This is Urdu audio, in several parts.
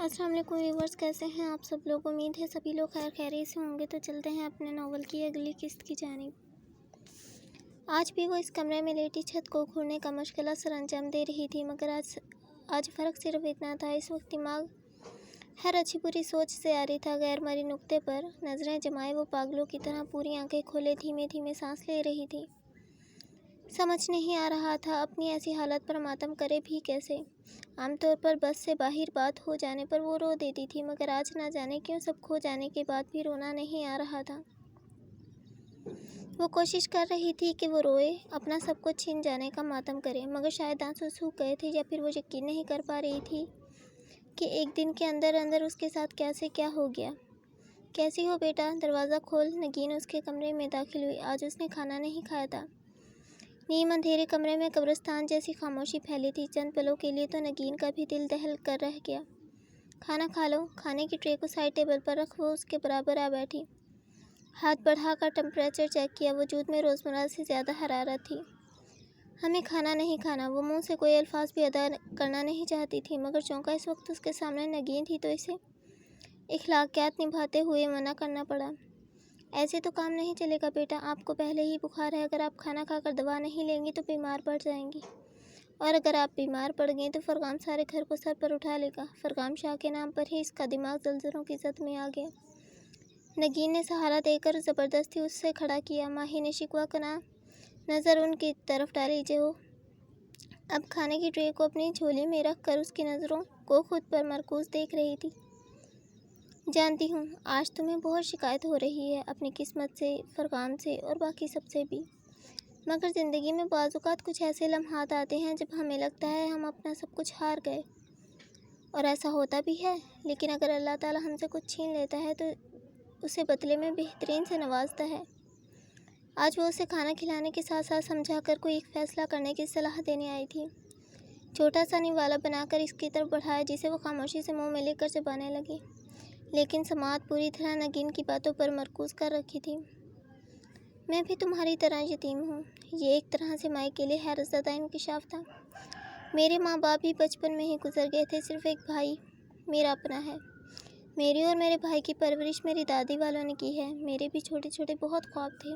السلام علیکم ویورز، کیسے ہیں آپ سب لوگ؟ امید ہے سبھی لوگ خیر خیریت سے ہوں گے۔ تو چلتے ہیں اپنے ناول کی اگلی قسط کی جانب۔ آج بھی وہ اس کمرے میں لیٹی چھت کو کھورنے کا مشغلہ سر انجام دے رہی تھی، مگر آج فرق صرف اتنا تھا، اس وقت دماغ ہر اچھی بری سوچ سے عاری تھا۔ غیر مرئی نقطے پر نظریں جمائے وہ پاگلوں کی طرح پوری آنکھیں کھولے دھیمے دھیمے سانس لے رہی تھی۔ سمجھ نہیں آ رہا تھا اپنی ایسی حالت پر ماتم کرے بھی کیسے۔ عام طور پر بس سے باہر بات ہو جانے پر وہ رو دیتی تھی، مگر آج نہ جانے کیوں سب کھو جانے کے بعد بھی رونا نہیں آ رہا تھا۔ وہ کوشش کر رہی تھی کہ وہ روئے، اپنا سب کچھ چھن جانے کا ماتم کرے، مگر شاید آنسو سوکھ گئے تھے، یا پھر وہ یقین نہیں کر پا رہی تھی کہ ایک دن کے اندر اندر اس کے ساتھ کیسے کیا ہو گیا۔ کیسی ہو بیٹا؟ دروازہ کھول۔ نگین اس کے کمرے میں داخل ہوئی۔ آج اس نے کھانا نہیں کھایا تھا۔ نیم اندھیرے کمرے میں قبرستان جیسی خاموشی پھیلی تھی۔ چند پلوں کے لیے تو نگین کا بھی دل دہل کر رہ گیا۔ کھانا کھا لو۔ کھانے کی ٹرے کو سائڈ ٹیبل پر رکھ وہ اس کے برابر آ بیٹھی۔ ہاتھ بڑھا کر ٹمپریچر چیک کیا۔ وجود میں روزمرہ سے زیادہ حرارت تھی۔ ہمیں کھانا نہیں کھانا۔ وہ منہ سے کوئی الفاظ بھی ادا کرنا نہیں چاہتی تھی، مگر چونکہ اس وقت اس کے سامنے نگین تھی تو اسے اخلاقیات نبھاتے ہوئے منع کرنا پڑا۔ ایسے تو کام نہیں چلے گا بیٹا، آپ کو پہلے ہی بخار ہے، اگر آپ کھانا کھا کر دوا نہیں لیں گی تو بیمار پڑ جائیں گی، اور اگر آپ بیمار پڑ گئیں تو فرغام سارے گھر کو سر پر اٹھا لے گا۔ فرغام شاہ کے نام پر ہی اس کا دماغ زلزلوں کی زد میں آ گیا۔ نگین نے سہارا دے کر زبردستی اس سے کھڑا کیا۔ ماہی نے شکوہ کناں نظر ان کی طرف ڈالی، جو اب کھانے کی ٹرے کو اپنی جھولی میں رکھ کر اس کی نظروں کو خود پر مرکوز دیکھ رہی تھی۔ جانتی ہوں آج تمہیں بہت شکایت ہو رہی ہے اپنی قسمت سے، فرغام سے اور باقی سب سے بھی، مگر زندگی میں بعض اوقات کچھ ایسے لمحات آتے ہیں جب ہمیں لگتا ہے ہم اپنا سب کچھ ہار گئے، اور ایسا ہوتا بھی ہے، لیکن اگر اللہ تعالیٰ ہم سے کچھ چھین لیتا ہے تو اسے بدلے میں بہترین سے نوازتا ہے۔ آج وہ اسے کھانا کھلانے کے ساتھ ساتھ سمجھا کر کوئی ایک فیصلہ کرنے کی صلاح دینے آئی تھی۔ چھوٹا سا نوالا بنا کر اس کی طرف بڑھایا، جسے وہ خاموشی سے منہ میں لے کر چبانے لگی، لیکن سماعت پوری طرح نگین کی باتوں پر مرکوز کر رکھی تھی۔ میں بھی تمہاری طرح یتیم ہوں۔ یہ ایک طرح سے مائی کے لیے حیرت زدہ انکشاف تھا۔ میرے ماں باپ بھی بچپن میں ہی گزر گئے تھے، صرف ایک بھائی میرا اپنا ہے۔ میری اور میرے بھائی کی پرورش میری دادی والوں نے کی ہے۔ میرے بھی چھوٹے چھوٹے بہت خواب تھے۔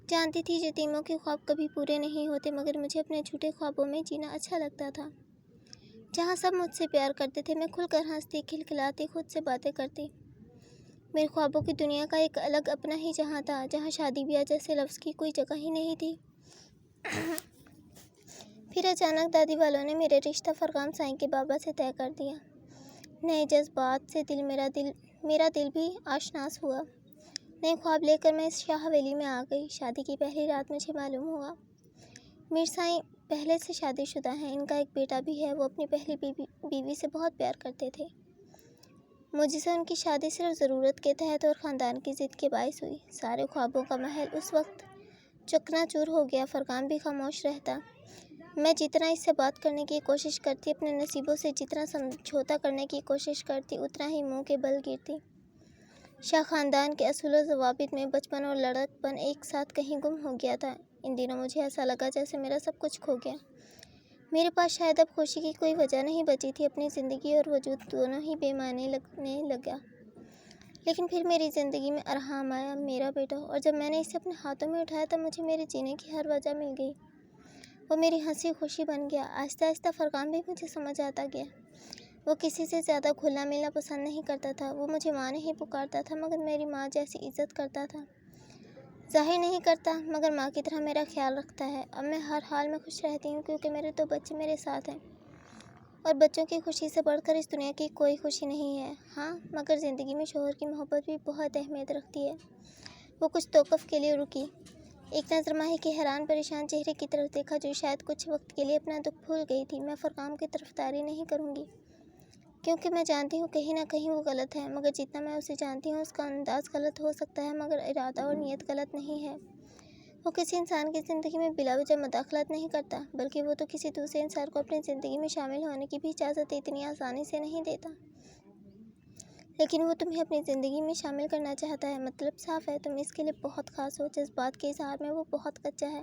جانتی تھی یتیموں کے خواب کبھی پورے نہیں ہوتے، مگر مجھے اپنے جھوٹے خوابوں میں جینا اچھا لگتا تھا، جہاں سب مجھ سے پیار کرتے تھے، میں کھل کر ہنستی، کھلکھلاتی، خود سے باتیں کرتی۔ میرے خوابوں کی دنیا کا ایک الگ اپنا ہی جہاں تھا، جہاں شادی بیاہ جیسے لفظ کی کوئی جگہ ہی نہیں تھی۔ پھر اچانک دادی والوں نے میرا رشتہ فرغام سائیں کے بابا سے طے کر دیا۔ نئے جذبات سے میرا دل بھی آشناس ہوا۔ نئے خواب لے کر میں اس شاہ حویلی میں آ گئی۔ شادی کی پہلی رات مجھے معلوم ہوا میر سائیں پہلے سے شادی شدہ ہیں، ان کا ایک بیٹا بھی ہے۔ وہ اپنی پہلی بیوی سے بہت پیار کرتے تھے۔ مجھ سے ان کی شادی صرف ضرورت کے تحت اور خاندان کی ضد کے باعث ہوئی۔ سارے خوابوں کا محل اس وقت چکنا چور ہو گیا۔ فرغام بھی خاموش رہتا۔ میں جتنا اس سے بات کرنے کی کوشش کرتی، اپنے نصیبوں سے جتنا سمجھوتا کرنے کی کوشش کرتی، اتنا ہی منہ کے بل گرتی۔ شاہ خاندان کے اصول و ضوابط میں بچپن اور لڑکپن ایک ساتھ کہیں گم ہو گیا تھا۔ ان دنوں مجھے ایسا لگا جیسے میرا سب کچھ کھو گیا۔ میرے پاس شاید اب خوشی کی کوئی وجہ نہیں بچی تھی۔ اپنی زندگی اور وجود دونوں ہی بے معنی لگنے لگا۔ لیکن پھر میری زندگی میں ارحام آیا، میرا بیٹا، اور جب میں نے اسے اپنے ہاتھوں میں اٹھایا تب مجھے میرے جینے کی ہر وجہ مل گئی۔ وہ میری ہنسی خوشی بن گیا۔ آہستہ آہستہ فرغام بھی مجھے سمجھ آتا گیا۔ وہ کسی سے زیادہ گھلنا ملنا پسند نہیں کرتا تھا۔ وہ مجھے ماں نہیں پکارتا تھا، مگر میری ماں جیسی عزت کرتا تھا۔ ظاہر نہیں کرتا، مگر ماں کی طرح میرا خیال رکھتا ہے۔ اب میں ہر حال میں خوش رہتی ہوں، کیونکہ میرے 2 بچے میرے ساتھ ہیں، اور بچوں کی خوشی سے بڑھ کر اس دنیا کی کوئی خوشی نہیں ہے۔ ہاں، مگر زندگی میں شوہر کی محبت بھی بہت اہمیت رکھتی ہے۔ وہ کچھ توقف کے لیے رکی، ایک نظر ماہی کے حیران پریشان چہرے کی طرف دیکھا، جو شاید کچھ وقت کے لیے اپنا دکھ بھول گئی تھی۔ میں فرغام کی طرفداری نہیں کروں گی، کیونکہ میں جانتی ہوں کہیں نہ کہیں وہ غلط ہے، مگر جتنا میں اسے جانتی ہوں اس کا انداز غلط ہو سکتا ہے، مگر ارادہ اور نیت غلط نہیں ہے۔ وہ کسی انسان کی زندگی میں بلا وجہ مداخلت نہیں کرتا، بلکہ وہ تو کسی دوسرے انسان کو اپنی زندگی میں شامل ہونے کی بھی اجازت اتنی آسانی سے نہیں دیتا۔ لیکن وہ تمہیں اپنی زندگی میں شامل کرنا چاہتا ہے، مطلب صاف ہے، تم اس کے لیے بہت خاص ہو۔ جذبات کے اظہار میں وہ بہت کچا ہے،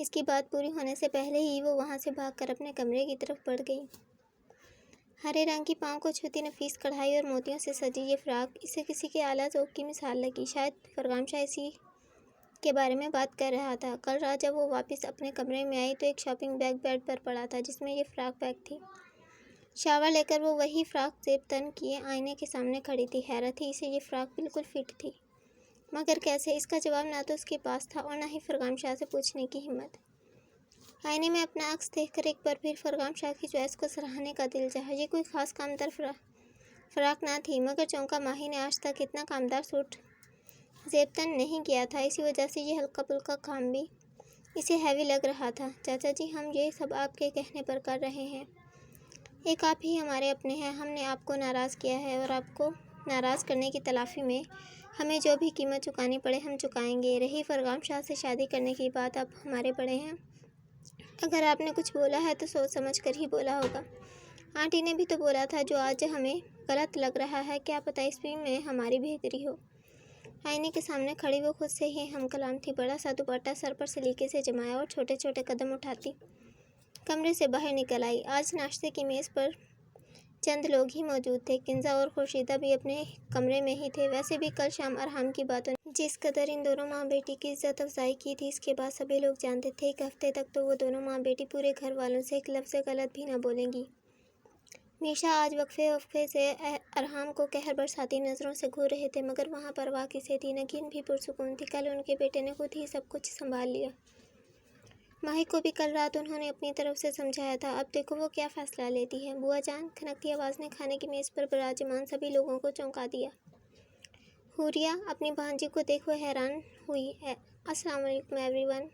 اس کی بات پوری ہونے سے پہلے ہی وہ وہاں سے بھاگ کر اپنے کمرے کی طرف بڑھ گئی۔ ہرے رنگ کی پاؤں کو چھوتی نفیس کڑھائی اور موتیوں سے سجی یہ فراق اسے کسی کے اعلیٰ ذوق کی مثال لگی۔ شاید فرغام شاہ اسی کے بارے میں بات کر رہا تھا۔ کل رات جب وہ واپس اپنے کمرے میں آئی تو ایک شاپنگ بیگ بیڈ پر پڑا تھا جس میں یہ فراق پیک تھی۔ شاور لے کر وہ وہی فراق زیب تن کیے آئینے کے سامنے کھڑی تھی۔ حیرت تھی اسے یہ فراق بالکل فٹ تھی، مگر کیسے؟ اس کا جواب نہ تو اس کے پاس تھا اور نہ ہی فرغام شاہ سے پوچھنے کی ہمت۔ آئینے میں اپنا عکس دیکھ کر ایک بار پھر فرغام شاہ کی چوائس کو سراہنے کا دل چاہا۔ یہ کوئی خاص کامتر فراق نہ تھی، مگر چونکہ ماہی نے آج تک اتنا کامدار سوٹ زیب تن نہیں کیا تھا، اسی وجہ سے یہ ہلکا پھلکا کام بھی اسے ہیوی لگ رہا تھا۔ چاچا جی، ہم یہ سب آپ کے کہنے پر کر رہے ہیں۔ ایک آپ ہی ہمارے اپنے ہیں۔ ہم نے آپ کو ناراض کیا ہے اور آپ کو ناراض کرنے کی تلافی میں ہمیں جو بھی قیمت چکانی پڑے ہم چکائیں گے۔ رہی فرغام شاہ سے شادی کرنے کی بات، آپ ہمارے بڑے ہیں، اگر آپ نے کچھ بولا ہے تو سوچ سمجھ کر ہی بولا ہوگا۔ آنٹی نے بھی تو بولا تھا جو آج ہمیں غلط لگ رہا ہے، کیا پتہ اس میں ہماری بہتری ہو۔ آئینے کے سامنے کھڑی وہ خود سے ہی ہم کلام تھی۔ بڑا سا دوپٹہ سر پر سلیقے سے جمایا اور چھوٹے چھوٹے قدم اٹھاتی کمرے سے باہر نکل آئی۔ آج ناشتے کی میز پر چند لوگ ہی موجود تھے۔ کنزا اور خورشیدہ بھی اپنے کمرے میں ہی تھے۔ ویسے بھی کل شام ارحام کی باتوں نے جس قدر ان دونوں ماں بیٹی کی عزت افزائی کی تھی، اس کے بعد سبھی لوگ جانتے تھے ایک ہفتے تک تو وہ دونوں ماں بیٹی پورے گھر والوں سے ایک لفظ غلط بھی نہ بولیں گی۔ میشا آج وقفے سے ارحام کو قہر برساتی نظروں سے گھور رہے تھے، مگر وہاں پرواہ کسے تھی؟ نگین بھی پرسکون تھی۔ کل ان کے بیٹے نے خود ہی سب کچھ سنبھال لیا۔ ماہی کو بھی کل رات انہوں نے اپنی طرف سے سمجھایا تھا، اب دیکھو وہ کیا فیصلہ لیتی ہے۔ بوا جان، کھنکتی آواز نے کھانے کی میز پر براجمان سبھی لوگوں کو چونکا دیا۔ حوریہ اپنی بھانجی کو دیکھ وہ حیران ہوئی۔ السلام علیکم ایوری ون۔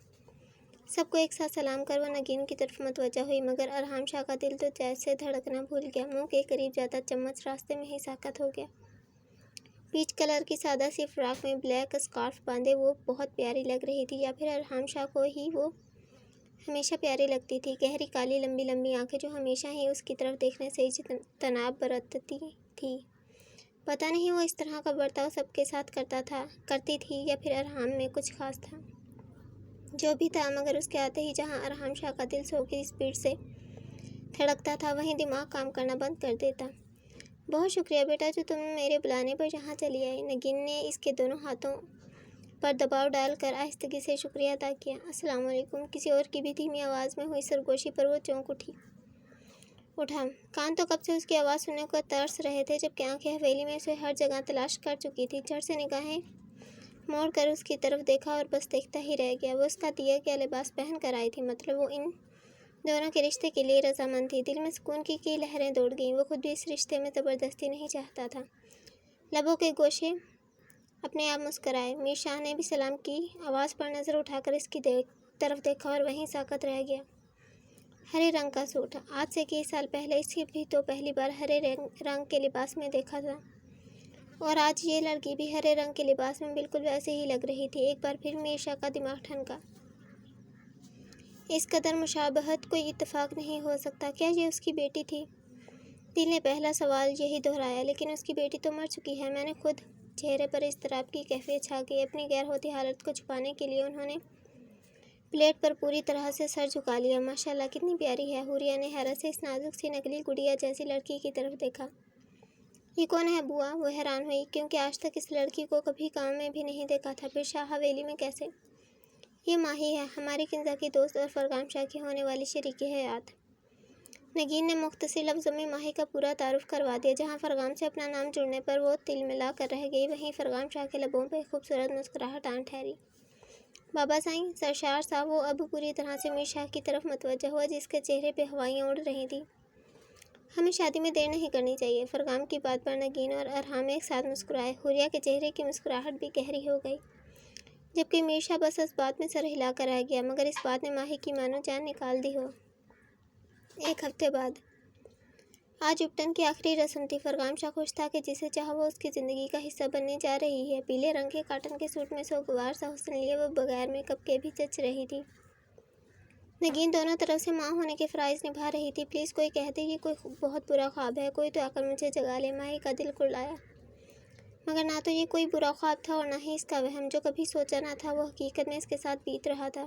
سب کو ایک ساتھ سلام کر وہ نگین کی طرف متوجہ ہوئی، مگر ارحام شاہ کا دل تو جیسے دھڑکنا بھول گیا۔ منہ کے قریب جاتا چمچ راستے میں ہی ساکت ہو گیا۔ پیچ کلر کی سادہ سی فراق میں بلیک اسکارف باندھے وہ بہت پیاری لگ رہی تھی، یا پھر ارحام شاہ کو ہی وہ ہمیشہ پیاری لگتی تھی۔ گہری کالی لمبی لمبی آنکھیں جو ہمیشہ ہی اس کی طرف دیکھنے سے اجتناب برتتی تھی۔ پتہ نہیں وہ اس طرح کا برتاؤ سب کے ساتھ کرتی تھی یا پھر ارحام میں کچھ خاص تھا۔ جو بھی تھا، مگر اس کے آتے ہی جہاں ارحام شاہ کا دل 100 کی اسپیڈ سے دھڑکتا تھا، وہیں دماغ کام کرنا بند کر دیتا۔ بہت شکریہ بیٹا جو تم میرے بلانے پر یہاں چلی آئی۔ نگین نے اس کے دونوں ہاتھوں پر دباؤ ڈال کر آہستگی سے شکریہ ادا کیا۔ السلام علیکم۔ کسی اور کی بھی دھیمی آواز میں ہوئی سرگوشی پر وہ چونک اٹھا۔ کان تو کب سے اس کی آواز سننے کو ترس رہے تھے، جبکہ آنکھیں حویلی میں اسے ہر جگہ تلاش کر چکی تھی۔ جھٹ سے نگاہیں موڑ کر اس کی طرف دیکھا اور بس دیکھتا ہی رہ گیا۔ وہ اس کا دیا گیا لباس پہن کر آئی تھی، مطلب وہ ان دونوں کے رشتے کے لیے رضامند تھی۔ دل میں سکون کی لہریں دوڑ گئیں۔ وہ خود بھی اس رشتے میں زبردستی نہیں چاہتا تھا۔ لبوں کے گوشے اپنے آپ مسکرائے۔ میر شاہ نے بھی سلام کی آواز پر نظر اٹھا کر اس کی طرف دیکھا اور وہیں ساکت رہ گیا۔ ہرے رنگ کا سوٹ۔ آج سے کئی سال پہلے اسے بھی تو پہلی بار ہرے رنگ کے لباس میں دیکھا تھا، اور آج یہ لڑکی بھی ہرے رنگ کے لباس میں بالکل ویسے ہی لگ رہی تھی۔ ایک بار پھر میر شاہ کا دماغ ٹھنکا۔ اس قدر مشابہت کوئی اتفاق نہیں ہو سکتا۔ کیا یہ اس کی بیٹی تھی؟ دل نے پہلا سوال یہی دہرایا۔ لیکن اس کی بیٹی تو مر چکی ہے۔ میں نے خود۔ چہرے پر اضطراب کی کیفیت چھا گئی۔ اپنی غیر ہوتی حالت کو چھپانے کے لیے انہوں نے پلیٹ پر پوری طرح سے سر جھکا لیا۔ ماشاءاللہ کتنی پیاری ہے۔ حوریہ نے حیرت سے اس نازک سی نکلی گڑیا جیسی لڑکی کی طرف دیکھا۔ یہ کون ہے بوا؟ وہ حیران ہوئی، کیونکہ آج تک اس لڑکی کو کبھی کام میں بھی نہیں دیکھا تھا۔ پھر شاہ حویلی میں کیسے؟ یہ ماہی ہے، ہماری کنزا کی دوست اور فرغام شاہ کی ہونے والی شریک حیات۔ نگین نے مختصر لفظوں میں ماہی کا پورا تعارف کروا دیا۔ جہاں فرغام سے اپنا نام جڑنے پر وہ تلملا کر رہ گئی، وہیں فرغام شاہ کے لبوں پہ خوبصورت مسکراہٹ آن ٹھہری۔ بابا سائیں، سرشار صاحب وہ اب پوری طرح سے میر شاہ کی طرف متوجہ ہوا، جس کے چہرے پہ ہوائیاں اڑ رہی تھیں۔ ہمیں شادی میں دیر نہیں کرنی چاہیے۔ فرغام کی بات پر نگین اور ارحام ایک ساتھ مسکرائے۔ حوریہ کے چہرے کی مسکراہٹ بھی گہری ہو گئی، جبکہ میر شاہ بس اس بات میں سر ہلا کر رہ گیا، مگر اس بات نے ماہی کی مانو جان نکال دی ہو۔ ایک ہفتے بعد آج اپٹن کی آخری رسم تھی۔ فرغام شاہ خوش تھا کہ جسے چاہا وہ اس کی زندگی کا حصہ بننے جا رہی ہے۔ پیلے رنگ کے کاٹن کے سوٹ میں سوگوار سا حسن لیے وہ بغیر میک اپ کے بھی جچ رہی تھی۔ نگین دونوں طرف سے ماں ہونے کے فرائض نبھا رہی تھی۔ پلیز کوئی کہہ دے یہ کوئی بہت برا خواب ہے، کوئی تو آ کر مجھے جگا لے۔ ماہی کا دل کڑلایا، مگر نہ تو یہ کوئی برا خواب تھا اور نہ ہی اس کا وہم، جو کبھی سوچا نہ تھا، وہ حقیقت میں اس کے ساتھ بیت رہا تھا۔